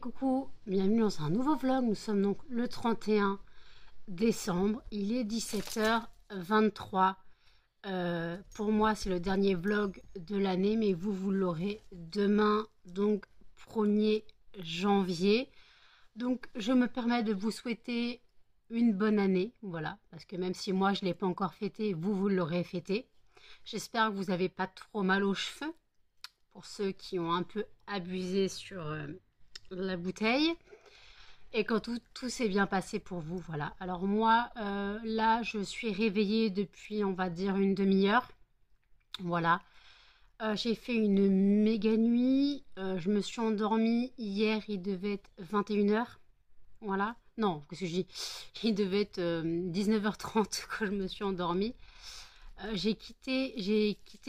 coucou, bienvenue dans un nouveau vlog. Nous sommes donc le 31 décembre, il est 17h23. Pour moi, c'est le dernier vlog de l'année, mais vous l'aurez demain, donc 1er janvier. Donc, je me permets de vous souhaiter une bonne année, voilà, parce que même si moi, je ne l'ai pas encore fêté, vous l'aurez fêté. J'espère que vous n'avez pas trop mal aux cheveux, pour ceux qui ont un peu abusé sur la bouteille. Et quand tout s'est bien passé pour vous, voilà. Alors moi, là, je suis réveillée depuis, on va dire, une demi-heure. Voilà. J'ai fait une méga nuit. Je me suis endormie. Hier, il devait être 21h. Voilà. Non, qu'est-ce que je dis? Il devait être 19h30 quand je me suis endormie. J'ai quitté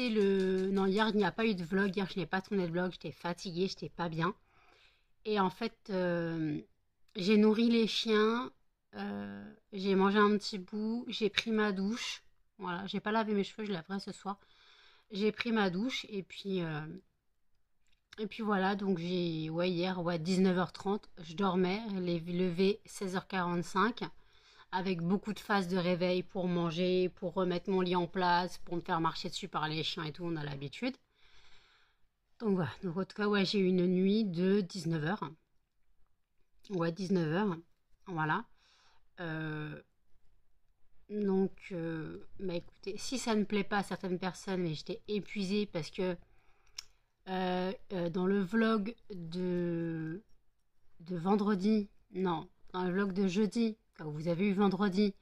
le... Non, hier, il n'y a pas eu de vlog. Hier, je n'ai pas tourné de vlog. J'étais fatiguée, j'étais pas bien. Et en fait, j'ai nourri les chiens. J'ai mangé un petit bout. J'ai pris ma douche. Voilà, j'ai pas lavé mes cheveux, je laverai ce soir. J'ai pris ma douche et puis voilà, donc ouais, hier, ouais, 19h30, je dormais, levé 16h45, avec beaucoup de phases de réveil pour manger, pour remettre mon lit en place, pour me faire marcher dessus par les chiens et tout, on a l'habitude. Donc voilà, donc en tout cas, ouais, j'ai eu une nuit de 19h. Ouais, 19h, voilà. Euh, bah écoutez, si ça ne plaît pas à certaines personnes, mais j'étais épuisée parce que dans le vlog de vendredi, non, dans le vlog de jeudi, quand vous avez eu vendredi,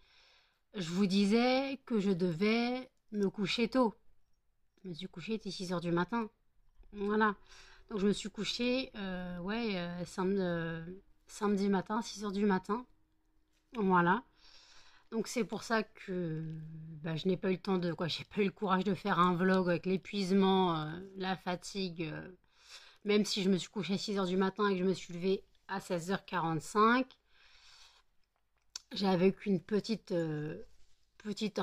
je vous disais que je devais me coucher tôt. Je me suis couchée, il était 6h du matin. Voilà. Donc je me suis couchée, ouais, samedi matin, 6h du matin. Voilà. Donc c'est pour ça que bah, je n'ai pas eu le temps de quoi, j'ai pas eu le courage de faire un vlog avec l'épuisement, la fatigue. Même si je me suis couchée à 6h du matin et que je me suis levée à 16h45, j'avais qu'une un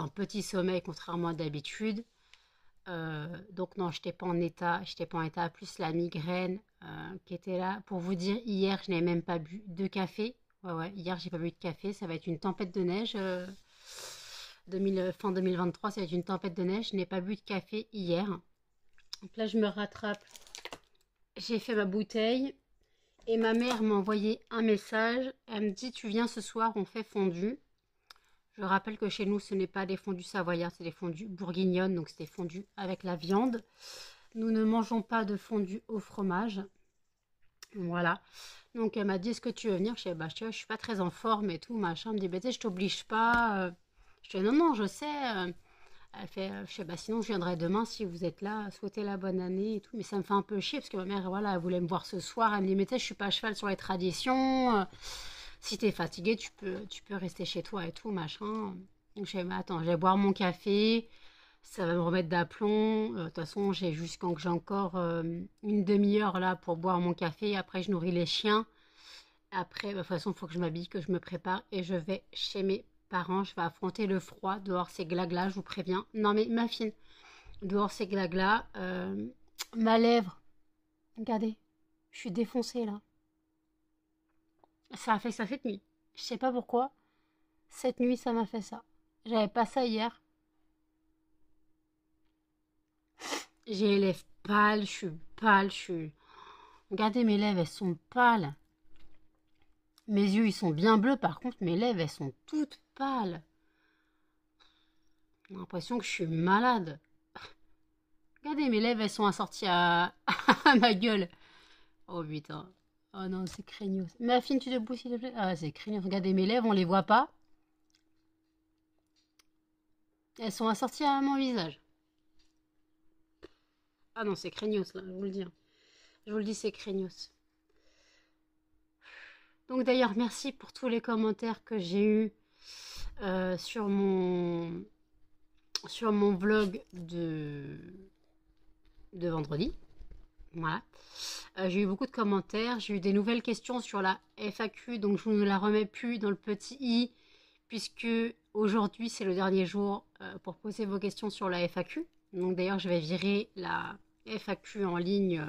petit sommeil contrairement à d'habitude. Donc non, j'étais pas en état, plus la migraine qui était là. Pour vous dire, hier, je n'ai même pas bu de café. Ouais, ouais, hier, j'ai pas bu de café. Ça va être une tempête de neige. Fin 2023, ça va être une tempête de neige. Je n'ai pas bu de café hier. Donc là, je me rattrape. J'ai fait ma bouteille. Et ma mère m'a envoyé un message. Elle me dit, tu viens ce soir, on fait fondue. Je rappelle que chez nous, ce n'est pas des fondues savoyardes, c'est des fondues bourguignonnes, donc c'est des fondues avec la viande. Nous ne mangeons pas de fondue au fromage. Voilà. Donc elle m'a dit, est-ce que tu veux venir? Je dis, bah, je suis pas très en forme et tout, machin. Elle me dit, bah, tu sais, je t'oblige pas. Je dis, non, non, je sais. Elle fait, je sais, bah, sinon je viendrai demain si vous êtes là, souhaiter la bonne année et tout. Mais ça me fait un peu chier parce que ma mère, voilà, elle voulait me voir ce soir. Elle me dit, mais tu sais, je suis pas à cheval sur les traditions. Si t'es fatigué, tu peux rester chez toi et tout, machin. Donc je dis, mais attends, je vais boire mon café. Ça va me remettre d'aplomb. De toute façon, j'ai encore une demi-heure là pour boire mon café. Après, je nourris les chiens. Après, bah, de toute façon, il faut que je m'habille, que je me prépare et je vais chez mes parents. Je vais affronter le froid. Dehors, c'est glagla, je vous préviens. Non, mais ma fille, dehors, c'est glagla. Ma lèvre, regardez, je suis défoncée là. Ça a fait ça cette nuit. Je sais pas pourquoi. Cette nuit, ça m'a fait ça. J'avais pas ça hier. J'ai les lèvres pâles, je suis pâle, je suis... Regardez mes lèvres, elles sont pâles. Mes yeux, ils sont bien bleus, par contre, mes lèvres, elles sont toutes pâles. J'ai l'impression que je suis malade. Regardez, mes lèvres, elles sont assorties à ma gueule. Oh putain. Oh non, c'est craignos. Ma fille, tu debout, s'il te plaît. Ah, c'est craignos. Regardez mes lèvres, on les voit pas. Elles sont assorties à mon visage. Ah non, c'est craignos, là, je vous le dis. Je vous le dis, c'est craignos. Donc d'ailleurs, merci pour tous les commentaires que j'ai eus sur mon vlog de vendredi. Voilà. J'ai eu beaucoup de commentaires. J'ai eu des nouvelles questions sur la FAQ, donc je ne la remets plus dans le petit i, puisque aujourd'hui c'est le dernier jour pour poser vos questions sur la FAQ. Donc d'ailleurs, je vais virer la FAQ en ligne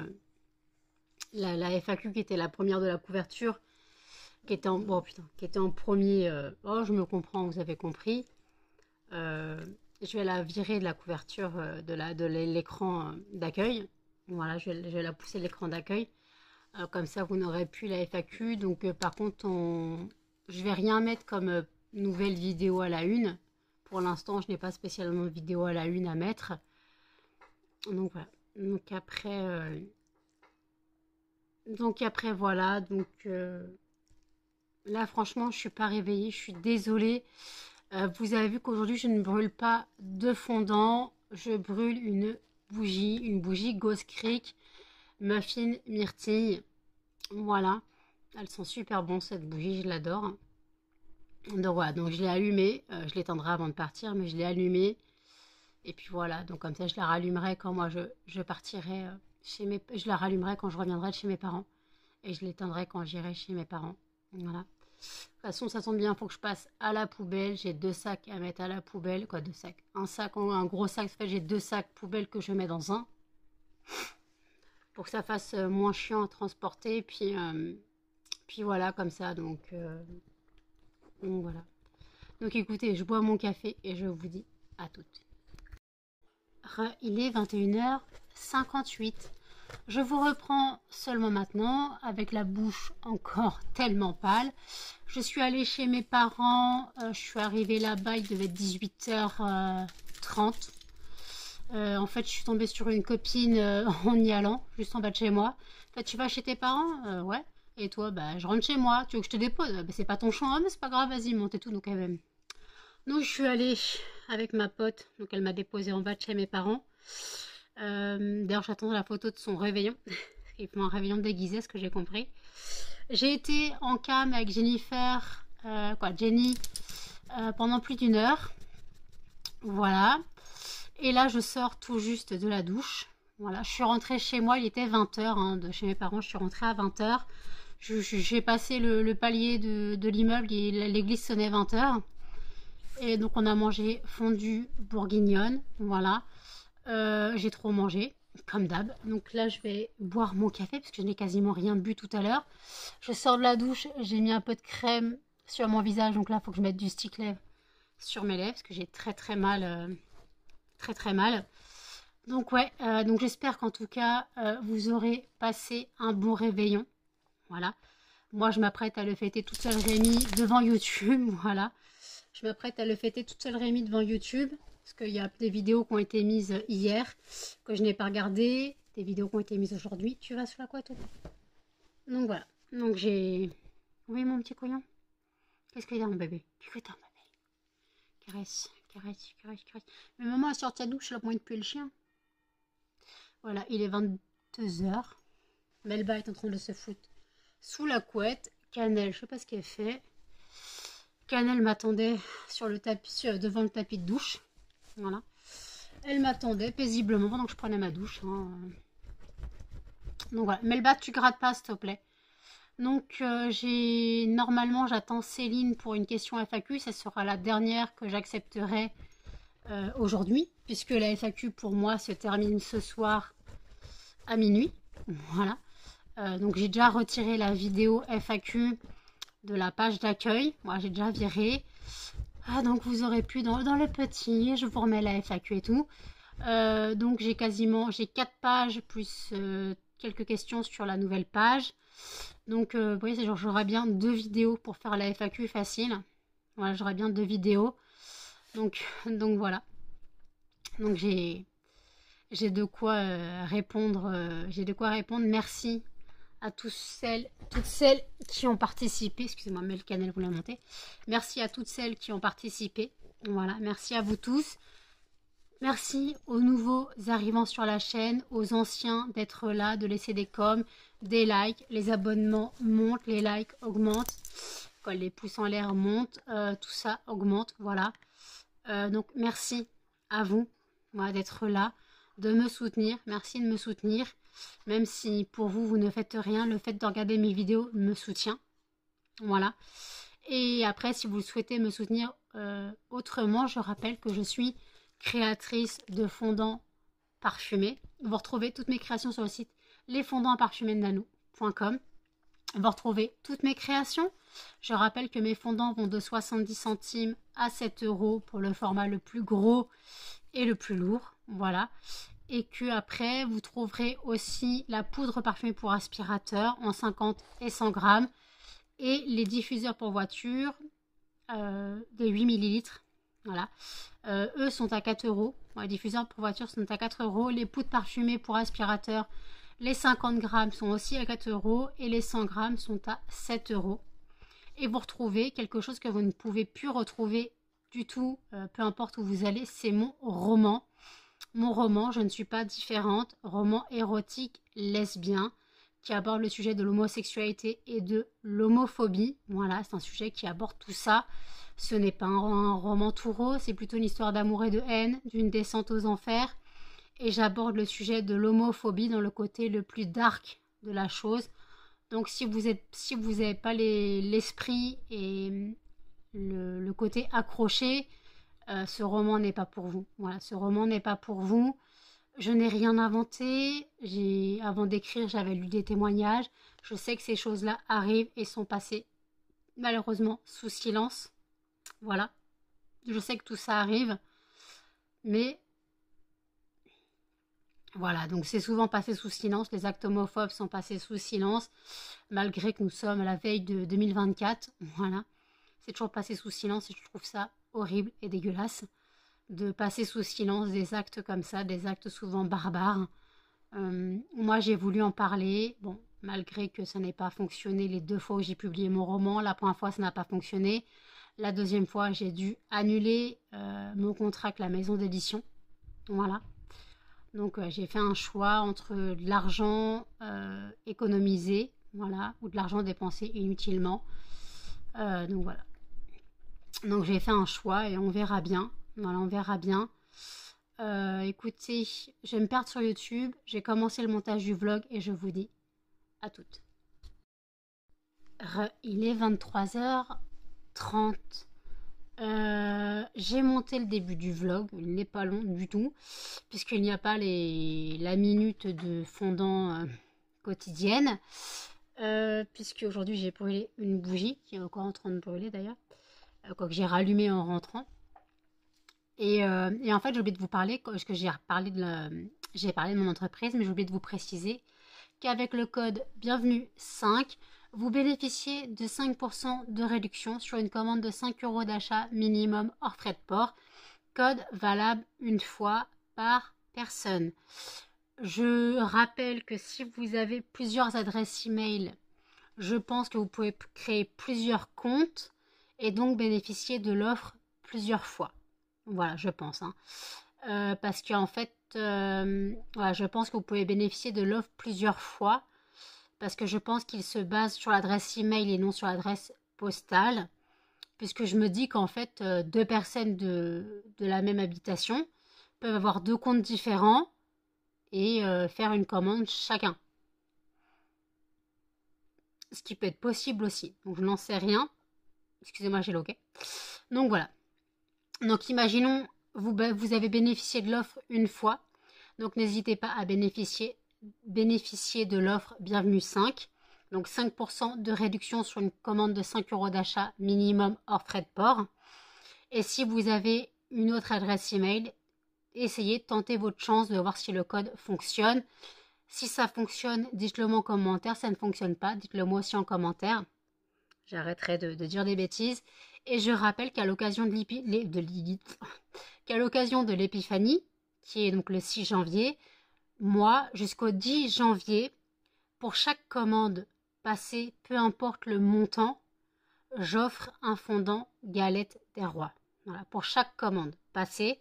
la FAQ qui était la première de la couverture, qui était en, oh, putain, qui était en premier. Oh, je me comprends, vous avez compris. Je vais la virer de la couverture de l'écran d'accueil. Voilà, je vais la pousser de l'écran d'accueil. Comme ça, vous n'aurez plus la FAQ. Donc, par contre, je vais rien mettre comme nouvelle vidéo à la une. Pour l'instant, je n'ai pas spécialement de vidéo à la une à mettre. Donc, voilà. Donc après, voilà. Donc, là, franchement, je ne suis pas réveillée. Je suis désolée. Vous avez vu qu'aujourd'hui, je ne brûle pas de fondant. Je brûle une bougie Ghost Creek muffin myrtille. Voilà. Elles sont super bonnes, cette bougie, je l'adore. Donc voilà, donc je l'ai allumée. Je l'éteindrai avant de partir, mais je l'ai allumée. Et puis voilà, donc comme ça, je la rallumerai quand moi, je partirai chez mes... Je la rallumerai quand je reviendrai de chez mes parents. Et je l'éteindrai quand j'irai chez mes parents. Voilà. De toute façon, ça tombe bien, il faut que je passe à la poubelle. J'ai 2 sacs à mettre à la poubelle. Quoi, 2 sacs? Un gros sac. En fait, j'ai 2 sacs poubelle que je mets dans un. Pour que ça fasse moins chiant à transporter. Puis voilà, comme ça. Donc voilà. Donc écoutez, je bois mon café et je vous dis à toutes. Il est 21h58. Je vous reprends seulement maintenant, avec la bouche encore tellement pâle. Je suis allée chez mes parents, je suis arrivée là-bas, il devait être 18h30. En fait, je suis tombée sur une copine en y allant, juste en bas de chez moi. En fait, tu vas chez tes parents? Ouais. Et toi? Bah, je rentre chez moi. Tu veux que je te dépose? Bah, c'est pas ton champ, mais c'est pas grave, vas-y, monte et tout. Donc, donc, je suis allée avec ma pote. Donc, elle m'a déposée en bas de chez mes parents. D'ailleurs, j'attends la photo de son réveillon. Ils font un réveillon déguisé, ce que j'ai compris. J'ai été en cam avec Jennifer, Jenny, pendant plus d'1 heure. Voilà. Et là, je sors tout juste de la douche. Voilà, je suis rentrée chez moi, il était 20h, de chez mes parents, je suis rentrée à 20h. J'ai passé le palier de l'immeuble et l'église sonnait 20h. Et donc, on a mangé fondue bourguignonne, voilà. J'ai trop mangé, comme d'hab. Donc là, je vais boire mon café, parce que je n'ai quasiment rien bu tout à l'heure. Je sors de la douche, j'ai mis un peu de crème sur mon visage. Donc là, il faut que je mette du stick lèvres sur mes lèvres, parce que j'ai très mal. Très mal. Donc ouais, donc j'espère qu'en tout cas, vous aurez passé un bon réveillon. Voilà. Moi, je m'apprête à le fêter toute seule, Rémi, devant YouTube. Voilà. Je m'apprête à le fêter toute seule, Rémi, devant YouTube. Parce qu'il y a des vidéos qui ont été mises hier, que je n'ai pas regardées. Des vidéos qui ont été mises aujourd'hui. Tu vas sous la couette ou pas? Donc voilà. Donc j'ai... Oui, mon petit couillon. Qu'est-ce qu'il y a, mon bébé? Écoute, mon bébé. Caresse. Caresse. Mais maman a sorti la douche, elle a moyen de puer le chien. Voilà, il est 22h. Melba est en train de se foutre sous la couette. Cannelle, je sais pas ce qu'elle fait. Cannelle m'attendait sur le tapis, devant le tapis de douche. Voilà. Elle m'attendait paisiblement pendant que je prenais ma douche. Donc voilà. Melba, tu grattes pas, s'il te plaît. Donc normalement, j'attends Céline pour une question FAQ. Ça sera la dernière que j'accepterai aujourd'hui, puisque la FAQ pour moi se termine ce soir à minuit. Voilà. Donc j'ai déjà retiré la vidéo FAQ de la page d'accueil. Moi, j'ai déjà viré. Donc vous aurez pu dans le petit, je vous remets la FAQ et tout. Donc j'ai 4 pages plus quelques questions sur la nouvelle page. Donc vous voyez, c'est genre j'aurai bien 2 vidéos pour faire la FAQ facile. Voilà, j'aurai bien 2 vidéos. Donc voilà. Donc j'ai de quoi répondre. J'ai de quoi répondre. Merci à toutes celles qui ont participé. Excusez-moi, mais le canal vous l'a monté. Merci à toutes celles qui ont participé. Voilà, merci à vous tous. Merci aux nouveaux arrivants sur la chaîne, aux anciens d'être là, de laisser des coms, des likes. Les abonnements montent, les likes augmentent. Quand les pouces en l'air montent, tout ça augmente. Voilà. Donc merci à vous, voilà, d'être là, de me soutenir. Merci de me soutenir. Même si pour vous, vous ne faites rien, le fait de regarder mes vidéos me soutient. Voilà. Et après, si vous souhaitez me soutenir autrement, je rappelle que je suis créatrice de fondants parfumés. Vous retrouvez toutes mes créations sur le site Les Fondants à parfumer de Nanou. Vous retrouvez toutes mes créations. Je rappelle que mes fondants vont de 70 centimes à 7 € pour le format le plus gros et le plus lourd. Voilà. Et que après, vous trouverez aussi la poudre parfumée pour aspirateur en 50 et 100 grammes. Et les diffuseurs pour voiture de 8 millilitres. Voilà. Eux sont à 4 €. Les diffuseurs pour voiture sont à 4 €. Les poudres parfumées pour aspirateur, les 50 grammes sont aussi à 4 € et les 100 grammes sont à 7 €. Et vous retrouvez quelque chose que vous ne pouvez plus retrouver du tout, peu importe où vous allez, c'est mon roman. Mon roman, je ne suis pas différente, roman érotique lesbien qui aborde le sujet de l'homosexualité et de l'homophobie. Voilà, c'est un sujet qui aborde tout ça. Ce n'est pas un roman tout rose, c'est plutôt une histoire d'amour et de haine, d'une descente aux enfers. Et j'aborde le sujet de l'homophobie dans le côté le plus dark de la chose. Donc si vous n'avez pas l'esprit et le côté accroché, ce roman n'est pas pour vous. Voilà, ce roman n'est pas pour vous. Je n'ai rien inventé. Avant d'écrire, j'avais lu des témoignages. Je sais que ces choses-là arrivent et sont passées malheureusement sous silence. Voilà. Je sais que tout ça arrive. Mais voilà, donc c'est souvent passé sous silence. Les actes homophobes sont passés sous silence. Malgré que nous sommes à la veille de 2024. Voilà. C'est toujours passé sous silence et je trouve ça horrible et dégueulasse de passer sous silence des actes comme ça, des actes souvent barbares. Moi, j'ai voulu en parler. Bon, malgré que ça n'ait pas fonctionné les 2 fois où j'ai publié mon roman. La première fois, ça n'a pas fonctionné. La deuxième fois, j'ai dû annuler mon contrat avec la maison d'édition. Voilà. Donc, j'ai fait un choix entre de l'argent économisé, voilà, ou de l'argent dépensé inutilement. Donc, voilà. Donc, j'ai fait un choix et on verra bien. Voilà, on verra bien. Écoutez, je vais me perdre sur YouTube. J'ai commencé le montage du vlog et je vous dis à toutes. Il est 23h30. J'ai monté le début du vlog. Il n'est pas long du tout. Puisqu'il n'y a pas la minute de fondant quotidienne. Puisque aujourd'hui j'ai brûlé une bougie qui est encore en train de brûler d'ailleurs. Quoique j'ai rallumé en rentrant. Et en fait, j'ai oublié de vous parler, parce que j'ai parlé de mon entreprise, mais j'ai oublié de vous préciser qu'avec le code bienvenue 5, vous bénéficiez de 5% de réduction sur une commande de 5 € d'achat minimum hors frais de port. Code valable une fois par personne. Je rappelle que si vous avez plusieurs adresses email, je pense que vous pouvez créer plusieurs comptes et donc bénéficier de l'offre plusieurs fois. Voilà, je pense. Parce qu'en fait, voilà, je pense que vous pouvez bénéficier de l'offre plusieurs fois. Parce que je pense qu'il se base sur l'adresse email et non sur l'adresse postale. Puisque je me dis qu'en fait, 2 personnes de la même habitation peuvent avoir 2 comptes différents et faire une commande chacun. Ce qui peut être possible aussi. Donc je n'en sais rien. Excusez-moi, j'ai loqué. Donc voilà. Donc imaginons, vous avez bénéficié de l'offre une fois. Donc n'hésitez pas à bénéficier de l'offre Bienvenue 5. Donc 5% de réduction sur une commande de 5 € d'achat minimum hors frais de port. Et si vous avez une autre adresse email, essayez, tentez votre chance de voir si le code fonctionne. Si ça fonctionne, dites-le moi en commentaire. Ça ne fonctionne pas, dites-le moi aussi en commentaire. J'arrêterai de dire des bêtises. Et je rappelle qu'à l'occasion de l'épiphanie, qui est donc le 6 janvier, moi, jusqu'au 10 janvier, pour chaque commande passée, peu importe le montant, j'offre un fondant galette des rois. Voilà, pour chaque commande passée,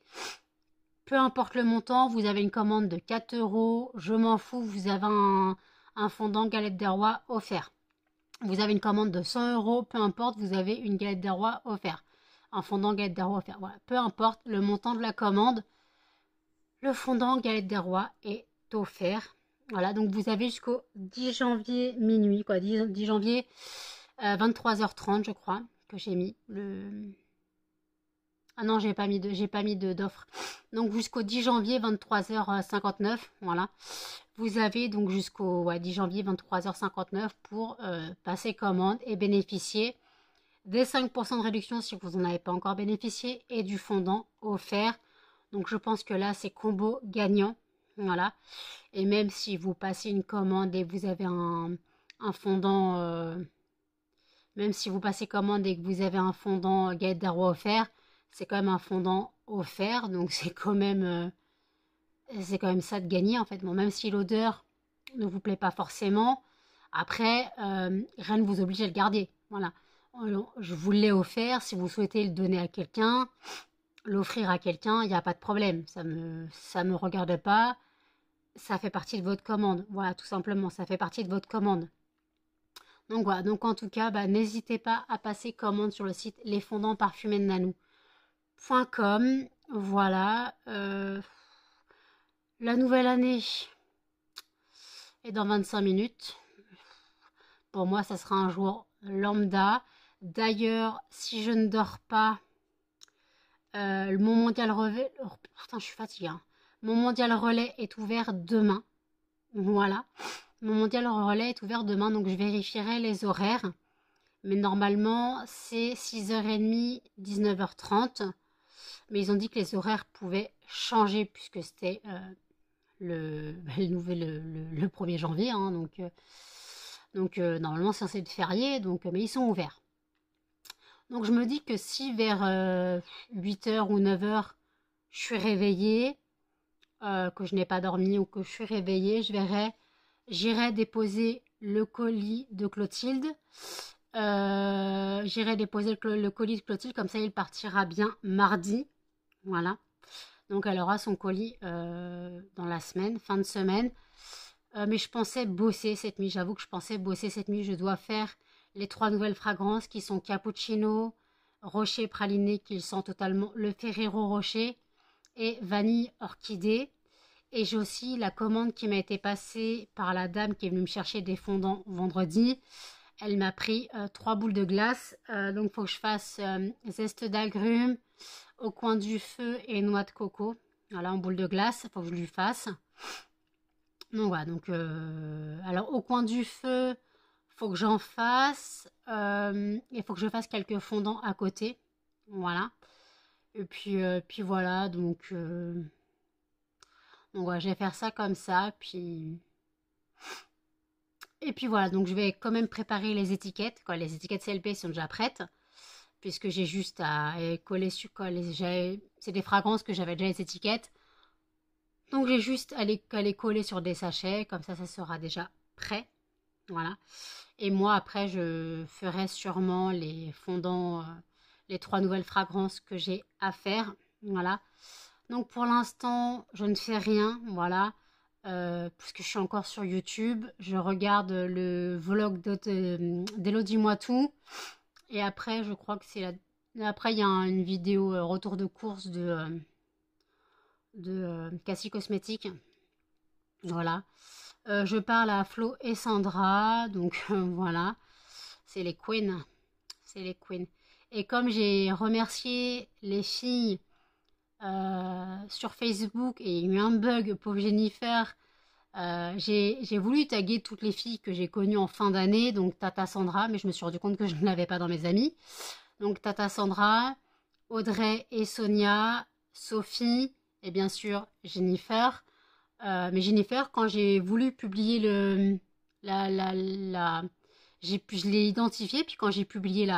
peu importe le montant, vous avez une commande de 4 €, je m'en fous, vous avez un fondant galette des rois offert. Vous avez une commande de 100 €, peu importe, vous avez une galette des rois offert. Un fondant galette des rois offert. Voilà, peu importe le montant de la commande, le fondant galette des rois est offert. Voilà, donc vous avez jusqu'au 10 janvier minuit, quoi, 10 janvier 23h30, je crois, que j'ai mis Ah non, j'ai pas mis d'offre. Donc jusqu'au 10 janvier 23h59, voilà. Vous avez donc jusqu'au 10 janvier 23h59 pour passer commande et bénéficier des 5% de réduction si vous n'en avez pas encore bénéficié et du fondant offert. Donc je pense que là c'est combo gagnant, voilà. Et même si vous passez une commande et vous avez un fondant, même si vous passez commande et que vous avez un fondant galette des rois offert, c'est quand même un fondant offert, donc c'est quand même ça de gagner en fait. Bon, même si l'odeur ne vous plaît pas forcément, après, rien ne vous oblige à le garder. Voilà. Alors, je vous l'ai offert. Si vous souhaitez le donner à quelqu'un, l'offrir à quelqu'un, il n'y a pas de problème. Ça me regarde pas. Ça fait partie de votre commande. Voilà, tout simplement, ça fait partie de votre commande. Donc voilà, donc en tout cas, bah, n'hésitez pas à passer commande sur le site lesfondants-parfumés-de-Nanou.com. Voilà. La nouvelle année est dans 25 minutes. Pour moi, ça sera un jour lambda. D'ailleurs, si je ne dors pas, mon mondial relais... Oh, putain, je suis fatiguée. Hein. Mon mondial relais est ouvert demain. Voilà. Mon mondial relais est ouvert demain, donc je vérifierai les horaires. Mais normalement, c'est 6h30, 19h30. Mais ils ont dit que les horaires pouvaient changer puisque c'était le 1er janvier. Hein, donc normalement, c'est censé être férié, mais ils sont ouverts. Donc je me dis que si vers 8h ou 9h, je suis réveillée, que je n'ai pas dormi ou que je suis réveillée, j'irai déposer le colis de Clotilde. J'irai déposer le colis de Clotilde, comme ça il partira bien mardi. Voilà. Donc elle aura son colis dans la semaine, fin de semaine. Mais je pensais bosser cette nuit, j'avoue que je pensais bosser cette nuit. Je dois faire les 3 nouvelles fragrances qui sont Cappuccino, Rocher Praliné qui sent totalement le Ferrero Rocher et Vanille Orchidée. Et j'ai aussi la commande qui m'a été passée par la dame qui est venue me chercher des fondants vendredi. Elle m'a pris 3 boules de glace. Donc il faut que je fasse zeste d'agrumes, au coin du feu et noix de coco. Voilà, en boule de glace, il faut que je lui fasse. Donc voilà, alors au coin du feu, faut que j'en fasse. Il faut que je fasse quelques fondants à côté. Voilà. Et puis voilà, donc voilà, je vais faire ça comme ça. Et puis voilà, donc je vais quand même préparer les étiquettes. Quoi, les étiquettes CLP sont déjà prêtes. Puisque j'ai juste à coller sur... C'est des fragrances que j'avais déjà les étiquettes. Donc j'ai juste à les coller sur des sachets. Comme ça sera déjà prêt. Voilà. Et moi, après, je ferai sûrement les fondants, les 3 nouvelles fragrances que j'ai à faire. Voilà. Donc pour l'instant, je ne fais rien. Voilà. Puisque je suis encore sur YouTube. Je regarde le vlog d'Elodie Moitou. Et après, je crois que c'est la... Après, il y a une vidéo retour de course de Cassie Cosmétiques. Voilà. Je parle à Flo et Sandra. Donc, voilà. C'est les queens. C'est les queens. Et comme j'ai remercié les filles sur Facebook et il y a eu un bug, pauvre Jennifer, j'ai voulu taguer toutes les filles que j'ai connues en fin d'année, donc Tata Sandra, mais je me suis rendu compte que je ne l'avais pas dans mes amis. Donc Tata Sandra, Audrey et Sonia, Sophie et bien sûr Jennifer. Mais Jennifer, quand j'ai voulu publier je l'ai identifié, puis quand j'ai publié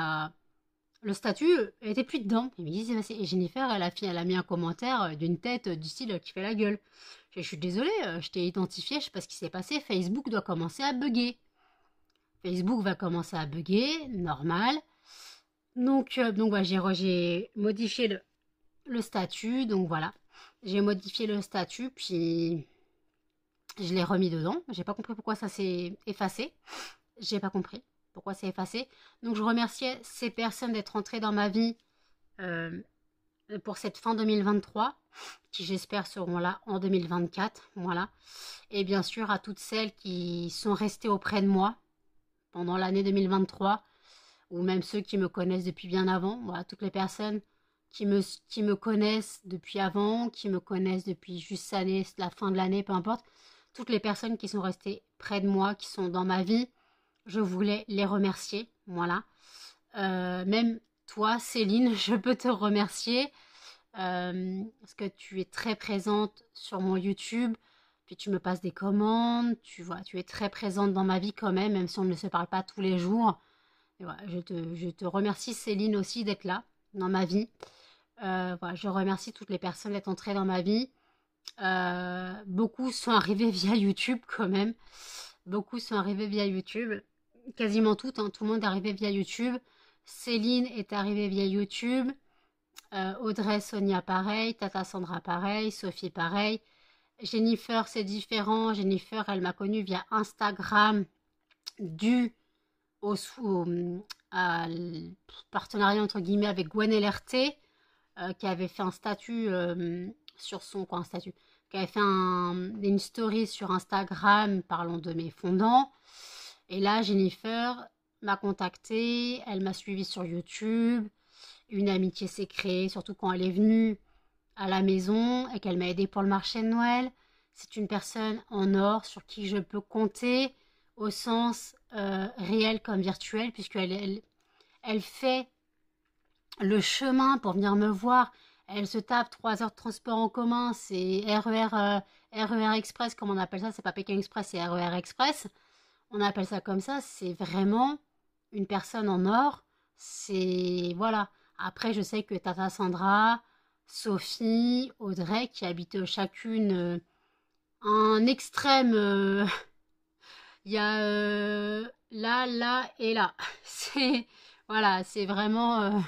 le statut, elle était plus dedans. Il me dit, et Jennifer, elle a mis un commentaire d'une tête du style qui fait la gueule. Je suis désolée, je t'ai identifié, je sais pas ce qui s'est passé. Facebook doit commencer à bugger. Facebook va commencer à bugger, normal. Donc voilà, j'ai modifié le statut. Donc voilà, j'ai modifié le statut, puis je l'ai remis dedans. J'ai pas compris pourquoi ça s'est effacé. J'ai pas compris pourquoi c'est effacé. Donc je remerciais ces personnes d'être entrées dans ma vie pour cette fin 2023, qui j'espère seront là en 2024. Voilà. Et bien sûr à toutes celles qui sont restées auprès de moi pendant l'année 2023, ou même ceux qui me connaissent depuis bien avant. Voilà, toutes les personnes qui me, qui me connaissent depuis avant, qui me connaissent depuis juste l'année, la fin de l'année, peu importe. Toutes les personnes qui sont restées près de moi, qui sont dans ma vie, je voulais les remercier. Voilà. Même toi, Céline, je peux te remercier parce que tu es très présente sur mon YouTube. Puis tu me passes des commandes, tu vois, tu es très présente dans ma vie quand même si on ne se parle pas tous les jours. Et voilà, je te remercie Céline aussi d'être là dans ma vie. Voilà, je remercie toutes les personnes d'être entrées dans ma vie. Beaucoup sont arrivés via YouTube quand même. Beaucoup sont arrivés via YouTube. Quasiment toutes, hein, tout le monde est arrivé via YouTube. Céline est arrivée via YouTube. Audrey, Sonia pareil. Tata Sandra pareil. Sophie pareil. Jennifer, c'est différent. Jennifer, elle m'a connue via Instagram dû au partenariat entre guillemets avec Gwen LRT qui avait fait un statut sur son... Quoi, un statut qui avait fait une story sur Instagram parlant de mes fondants. Et là, Jennifer m'a contactée, elle m'a suivi sur YouTube. Une amitié s'est créée, surtout quand elle est venue à la maison et qu'elle m'a aidée pour le marché de Noël. C'est une personne en or sur qui je peux compter au sens réel comme virtuel, puisqu'elle fait le chemin pour venir me voir. Elle se tape 3 heures de transport en commun, c'est RER Express, comme on appelle ça, c'est pas Pékin Express, c'est RER Express. On appelle ça comme ça, c'est vraiment une personne en or. C'est... Voilà. Après, je sais que Tata Sandra, Sophie, Audrey, qui habitent chacune un extrême... Il y a là, là et là. C'est... Voilà, c'est vraiment...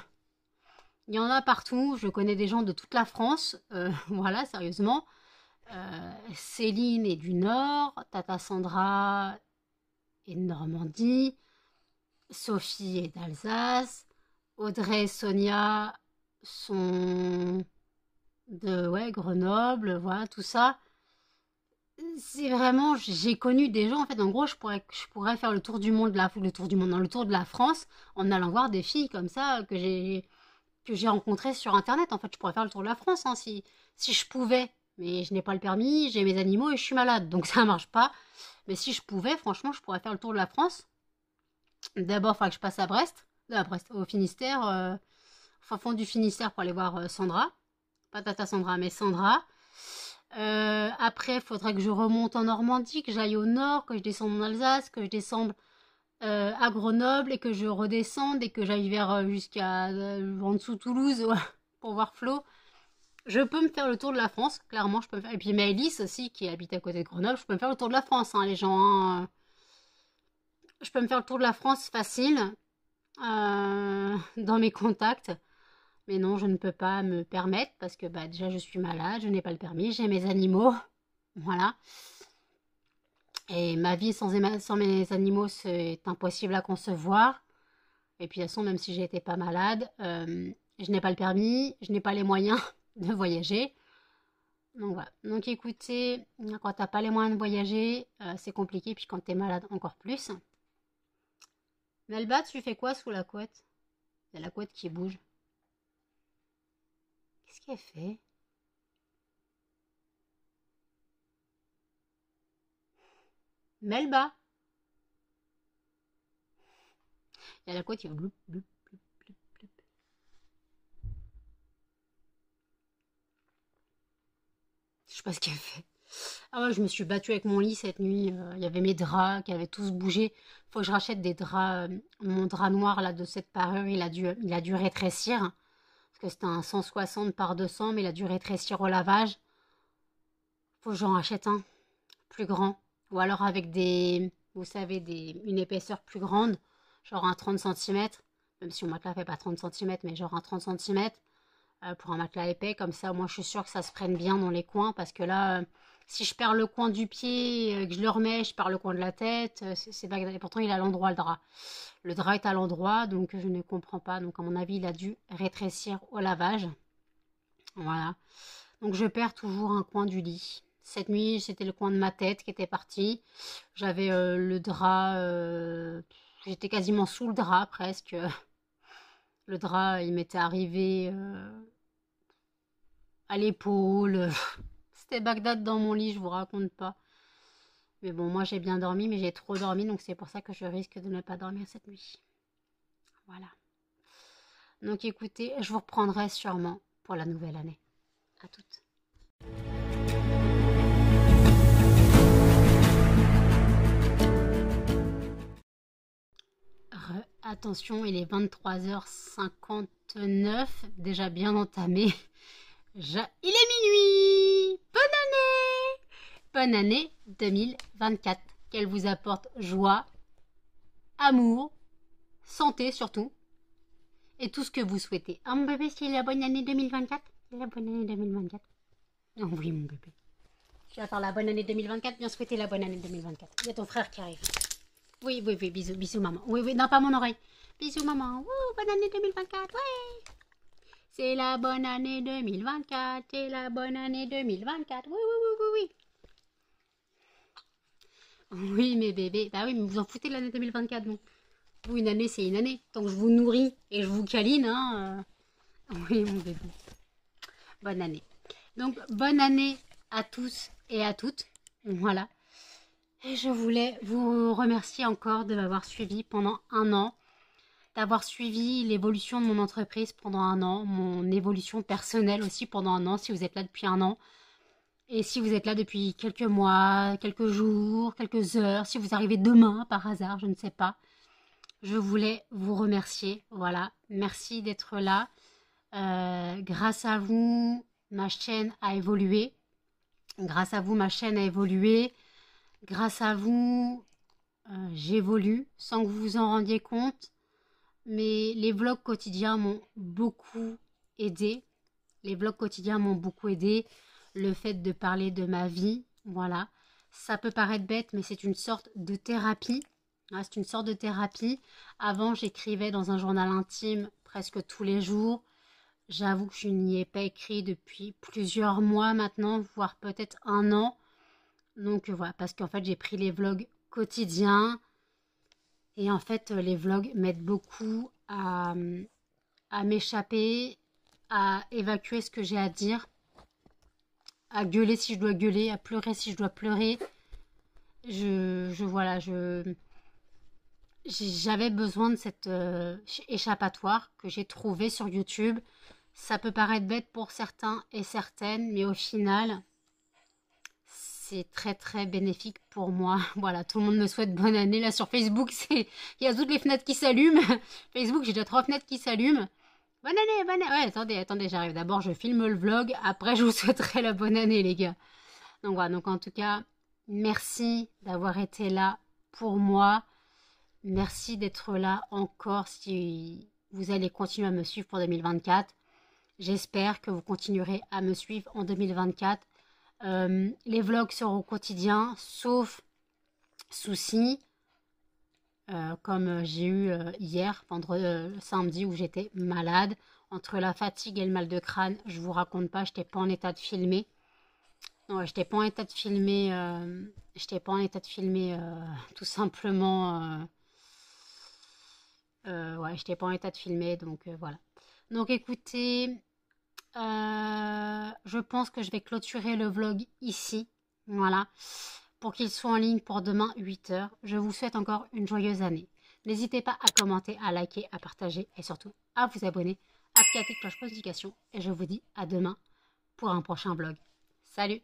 il y en a partout. Je connais des gens de toute la France. Voilà, sérieusement. Céline est du Nord. Tata Sandra est de Normandie. Sophie est d'Alsace. Audrey et Sonia sont de Grenoble. Voilà, tout ça. C'est vraiment, j'ai connu des gens, en fait, en gros, je pourrais faire le tour du monde, le tour du monde, dans le tour de la France, en allant voir des filles comme ça que j'ai rencontrées sur Internet. En fait, je pourrais faire le tour de la France, hein, si je pouvais. Mais je n'ai pas le permis, j'ai mes animaux et je suis malade, donc ça marche pas. Mais si je pouvais, franchement, je pourrais faire le tour de la France. D'abord, il faudrait que je passe à Brest, au Finistère, au fin fond du Finistère pour aller voir Sandra. Pas Tata Sandra, mais Sandra. Après, il faudrait que je remonte en Normandie, que j'aille au nord, que je descende en Alsace, que je descende à Grenoble et que je redescende et que j'aille vers jusqu'à en dessous Toulouse ouais, pour voir Flo. Je peux me faire le tour de la France, clairement, je peux me faire. Et puis Maëlys aussi, qui habite à côté de Grenoble, je peux me faire le tour de la France, hein, les gens. Hein. Je peux me faire le tour de la France facile dans mes contacts. Mais non, je ne peux pas me permettre parce que bah, déjà je suis malade, je n'ai pas le permis, j'ai mes animaux. Voilà. Et ma vie sans mes animaux, c'est impossible à concevoir. Et puis de toute façon, même si j'étais pas malade, je n'ai pas le permis, je n'ai pas les moyens de voyager. Donc voilà. Donc écoutez, quand t'as pas les moyens de voyager, c'est compliqué. Puis quand t'es malade, encore plus. Melba, tu fais quoi sous la couette? Il y a la couette qui bouge. Qu'est-ce qu'elle fait? Melba. Il y a la couette qui bloup, bloup, bloup, bloup, bloup. Je sais pas ce qu'elle fait. Ah ouais, je me suis battue avec mon lit cette nuit. Il y avait mes draps qui avaient tous bougé. Faut que je rachète des draps. Mon drap noir là de cette parure, il a dû rétrécir. Parce que c'était un 160 par 200, mais il a dû rétrécir au lavage. Faut que j'en rachète un plus grand. Ou alors avec vous savez, une épaisseur plus grande. Genre un 30 cm. Même si mon matelas fait pas 30 cm, mais genre un 30 cm. Pour un matelas épais. Comme ça, au moins, je suis sûre que ça se prenne bien dans les coins. Parce que là, si je perds le coin du pied, que je le remets, je perds le coin de la tête. C'est pas... Et pourtant, il est à l'endroit, le drap. Le drap est à l'endroit, donc je ne comprends pas. Donc, à mon avis, il a dû rétrécir au lavage. Voilà. Donc, je perds toujours un coin du lit. Cette nuit, c'était le coin de ma tête qui était parti. J'avais le drap... j'étais quasiment sous le drap, presque. Le drap, il m'était arrivé à l'épaule. C'était Bagdad dans mon lit, je vous raconte pas. Mais bon, moi j'ai bien dormi, mais j'ai trop dormi, donc c'est pour ça que je risque de ne pas dormir cette nuit. Voilà. Donc écoutez, je vous reprendrai sûrement pour la nouvelle année. À toutes. Attention, il est 23h59, déjà bien entamé. Il est minuit. Bonne année 2024. Qu'elle vous apporte joie, amour, santé surtout, et tout ce que vous souhaitez. Ah mon bébé, c'est la bonne année 2024? C'est la bonne année 2024. Oh oui mon bébé. Tu vas faire la bonne année 2024, bien souhaiter la bonne année 2024. Il y a ton frère qui arrive. Oui, bisous, bisous maman. Oui, non pas mon oreille. Bisous maman. Wouh, bonne année 2024, ouais. C'est la bonne année 2024, c'est la bonne année 2024. Oui. Oui, mes bébés. Bah oui, mais vous en foutez de l'année 2024, donc. Vous, une année, c'est une année. Tant que je vous nourris et je vous câline, hein. Oui, mon bébé. Bonne année. Donc, bonne année à tous et à toutes. Voilà. Et je voulais vous remercier encore de m'avoir suivi pendant un an, d'avoir suivi l'évolution de mon entreprise pendant un an, mon évolution personnelle aussi pendant un an, si vous êtes là depuis un an. Et si vous êtes là depuis quelques mois, quelques jours, quelques heures, si vous arrivez demain par hasard, je ne sais pas, je voulais vous remercier. Voilà, merci d'être là. Grâce à vous, ma chaîne a évolué. Grâce à vous, ma chaîne a évolué. Grâce à vous, j'évolue sans que vous vous en rendiez compte. Mais les vlogs quotidiens m'ont beaucoup aidé. Les vlogs quotidiens m'ont beaucoup aidé. Le fait de parler de ma vie, voilà. Ça peut paraître bête, mais c'est une sorte de thérapie. C'est une sorte de thérapie. Avant, j'écrivais dans un journal intime presque tous les jours. J'avoue que je n'y ai pas écrit depuis plusieurs mois maintenant, voire peut-être un an. Donc voilà, parce qu'en fait, j'ai pris les vlogs quotidiens. Et en fait, les vlogs m'aident beaucoup à m'échapper, à évacuer ce que j'ai à dire, à gueuler si je dois gueuler, à pleurer si je dois pleurer. J'avais besoin de cet échappatoire que j'ai trouvé sur YouTube. Ça peut paraître bête pour certains et certaines, mais au final, c'est très très bénéfique pour moi. Voilà, tout le monde me souhaite bonne année. Là sur Facebook, il y a toutes les fenêtres qui s'allument. Facebook, j'ai déjà 3 fenêtres qui s'allument. Bonne année, bonne année. Ouais, attendez, j'arrive. D'abord, je filme le vlog. Après, je vous souhaiterai la bonne année, les gars. Donc voilà, donc en tout cas, merci d'avoir été là pour moi. Merci d'être là encore si vous allez continuer à me suivre pour 2024. J'espère que vous continuerez à me suivre en 2024. Les vlogs seront quotidiens, sauf soucis, comme j'ai eu hier, samedi, où j'étais malade. Entre la fatigue et le mal de crâne, je vous raconte pas, j'étais pas en état de filmer. Non, j'étais pas en état de filmer, tout simplement. Ouais, j'étais pas en état de filmer, donc voilà. Donc écoutez, je pense que je vais clôturer le vlog ici, voilà, pour qu'il soit en ligne pour demain 8h. Je vous souhaite encore une joyeuse année. N'hésitez pas à commenter, à liker, à partager et surtout à vous abonner, à activer la cloche notification. Et je vous dis à demain pour un prochain vlog. Salut!